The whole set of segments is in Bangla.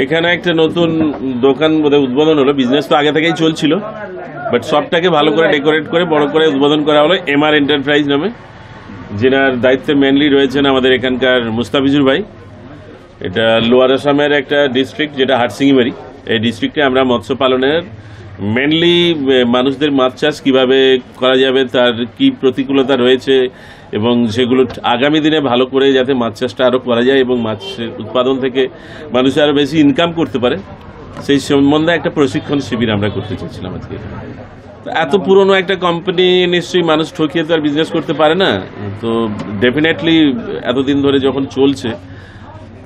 এখানে একটা নতুন দোকান বোধহয় উদ্বোধন হলো। বিজনেস তো আগে থেকেই চলছিল, বাট সবটাকে ভালো করে ডেকোরেট করে বড় করে উদ্বোধন করা হলো এমআর এন্টারপ্রাইজ নামে, যেনার দায়িত্বে মেনলি রয়েছেন আমাদের এখানকার মুস্তাফিজুর ভাই। এটা লোয়ার আসামের একটা ডিস্ট্রিক্ট, যেটা হাটসিঙ্গিমারি। এই ডিস্ট্রিক্টে আমরা মৎস্য পালনের মেনলি মানুষদের মাছ চাষ কীভাবে করা যাবে, তার কি প্রতিকূলতা রয়েছে, এবং সেগুলো আগামী দিনে ভালো করে যাতে মাছ চাষটা আরও করা যায় এবং মাছের উৎপাদন থেকে মানুষ আরও বেশি ইনকাম করতে পারে, সেই সম্বন্ধে একটা প্রশিক্ষণ শিবির আমরা করতে চাইছিলাম আজকে। এত পুরনো একটা কোম্পানি নিশ্চয়ই মানুষ ঠকিয়ে তো আর বিজনেস করতে পারে না। তো ডেফিনেটলি এতদিন ধরে যখন চলছে,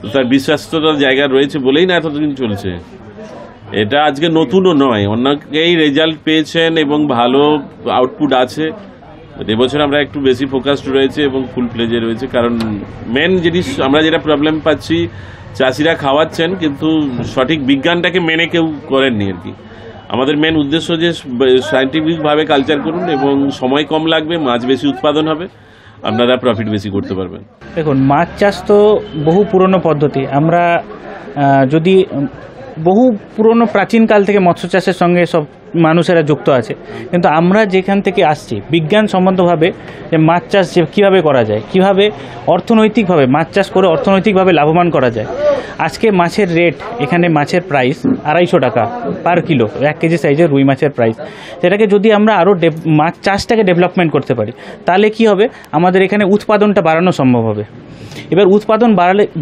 তো তার বিশ্বাস্ততার জায়গা রয়েছে বলেই না এতদিন চলছে। এটা আজকে নতুনও নয়, অনেকেই রেজাল্ট পেয়েছেন এবং ভালো আউটপুট আছে। এবছর আমরা একটু বেশি ফোকাসড রয়েছে এবং ফুল প্লেজে রয়েছে, কারণ মেন জিনিস আমরা যেটা প্রবলেম পাচ্ছি, চাষিরা খাওয়াচ্ছেন কিন্তু সঠিক বিজ্ঞানটাকে মেনে কেউ করেননি আর কি। আমাদের মেন উদ্দেশ্য যে সায়েন্টিফিকভাবে কালচার করুন এবং সময় কম লাগবে, মাছ বেশি উৎপাদন হবে, আপনারা প্রফিট বেশি করতে পারবেন। দেখুন, মাছ চাষ তো বহু পুরনো পদ্ধতি। আমরা যদি বহু পুরনো প্রাচীনকাল থেকে মৎস্য চাষের সঙ্গে সব মানুষেরা যুক্ত আছে, কিন্তু আমরা যেখান থেকে আসছি বিজ্ঞানসম্মতভাবে যে মাছ চাষ যে কীভাবে করা যায়, কীভাবে অর্থনৈতিকভাবে মাছ চাষ করে অর্থনৈতিকভাবে লাভবান করা যায়। আজকে মাছের রেট, এখানে মাছের প্রাইস 250 টাকা পার কিলো, 1 কেজি সাইজের রুই মাছের প্রাইস। সেটাকে যদি আমরা আরও মাছ চাষটাকে ডেভেলপমেন্ট করতে পারি, তাহলে কি হবে, আমাদের এখানে উৎপাদনটা বাড়ানো সম্ভব হবে। এবার উৎপাদন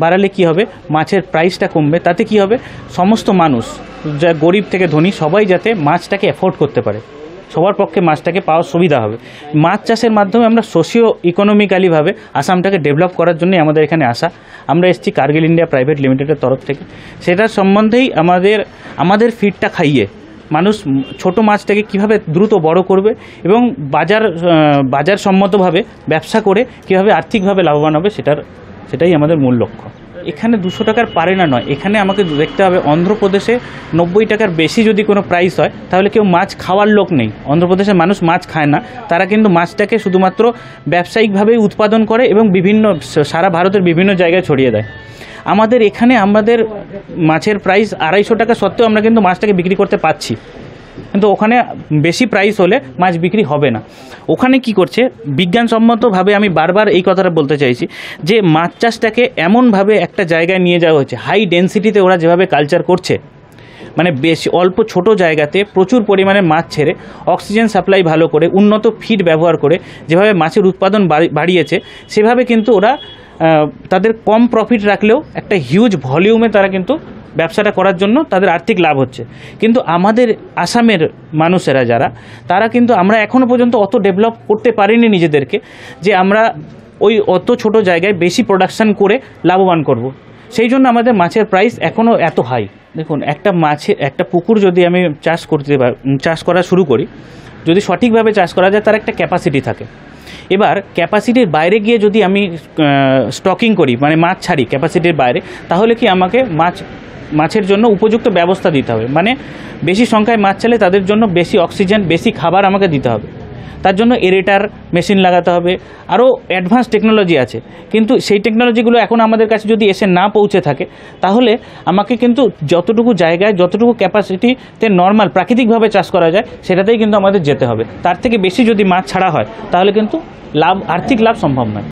বাড়ালে কি হবে, মাছের প্রাইসটা কমবে। তাতে কি হবে, সমস্ত মানুষ, যা গরিব থেকে ধনী, সবাই যাতে মাছটাকে অ্যাফোর্ড করতে পারে, সবার পক্ষে মাছটাকে পাওয়ার সুবিধা হবে। মাছ চাষের মাধ্যমে আমরা সোশিও ইকোনমিক্যালিভাবে আসামটাকে ডেভেলপ করার জন্যই আমাদের এখানে আসা। আমরা এসেছি কার্গিল ইন্ডিয়া প্রাইভেট লিমিটেডের তরফ থেকে। সেটার সম্বন্ধেই আমাদের ফিডটা খাইয়ে মানুষ ছোট মাছটাকে কিভাবে দ্রুত বড় করবে এবং বাজার সম্মতভাবে ব্যবসা করে কিভাবে আর্থিকভাবে লাভবান হবে, সেটাই আমাদের মূল লক্ষ্য। এখানে 200 টাকার পারে না নয়, এখানে আমাকে দেখতে হবে অন্ধ্রপ্রদেশে 90 টাকার বেশি যদি কোনো প্রাইস হয়, তাহলে কেউ মাছ খাওয়ার লোক নেই। অন্ধ্রপ্রদেশের মানুষ মাছ খায় না, তারা কিন্তু মাছটাকে শুধুমাত্র ব্যবসায়িকভাবেই উৎপাদন করে এবং সারা ভারতের বিভিন্ন জায়গায় ছড়িয়ে দেয়। আমাদের এখানে আমাদের মাছের প্রাইস 250 টাকা সত্ত্বেও আমরা কিন্তু মাছটাকে বিক্রি করতে পারছি, কিন্তু ওখানে বেশি প্রাইস হলে মাছ বিক্রি হবে না। ওখানে কি করছে, বিজ্ঞানসম্মতভাবে আমি বারবার এই কথাটা বলতে চাইছি যে মাছ চাষটাকে এমনভাবে একটা জায়গায় নিয়ে যাওয়া হচ্ছে, হাই ডেন্সিটিতে ওরা যেভাবে কালচার করছে, মানে বেশি অল্প ছোট জায়গাতে প্রচুর পরিমাণে মাছ ছেড়ে অক্সিজেন সাপ্লাই ভালো করে উন্নত ফিড ব্যবহার করে যেভাবে মাছের উৎপাদন বাড়িয়েছে, সেভাবে কিন্তু ওরা তাদের কম প্রফিট রাখলেও একটা হিউজ ভলিউমে তারা কিন্তু ব্যবসাটা করার জন্য তাদের আর্থিক লাভ হচ্ছে। কিন্তু আমাদের আসামের মানুষেরা যারা, তারা কিন্তু আমরা এখনও পর্যন্ত অত ডেভেলপ করতে পারিনি নিজেদেরকে, যে আমরা ওই অত ছোট জায়গায় বেশি প্রোডাকশান করে লাভবান করব। সেই জন্য আমাদের মাছের প্রাইস এখনও এত হাই। দেখুন, একটা পুকুর যদি আমি চাষ করা শুরু করি, যদি সঠিকভাবে চাষ করা যায়, তার একটা ক্যাপাসিটি থাকে। এবার ক্যাপাসিটির বাইরে গিয়ে যদি আমি স্টকিং করি, মানে মাছ ছাড়ি ক্যাপাসিটির বাইরে, তাহলে কি আমাকে মাছের জন্য উপযুক্ত ব্যবস্থা দিতে হবে। মানে বেশি সংখ্যায় মাছ চাইলে তাদের জন্য বেশি অক্সিজেন, বেশি খাবার আমাকে দিতে হবে। তার জন্য এরেটার মেশিন লাগাতে হবে, আরও অ্যাডভান্স টেকনোলজি আছে। কিন্তু সেই টেকনোলজিগুলো এখন আমাদের কাছে যদি এসে না পৌঁছে থাকে, তাহলে আমাকে কিন্তু যতটুকু জায়গায়, যতটুকু ক্যাপাসিটিতে নর্মাল প্রাকৃতিকভাবে চাষ করা যায়, সেটাতেই কিন্তু আমাদের যেতে হবে। তার থেকে বেশি যদি মাছ ছাড়া হয়, তাহলে কিন্তু আর্থিক লাভ সম্ভব নয়।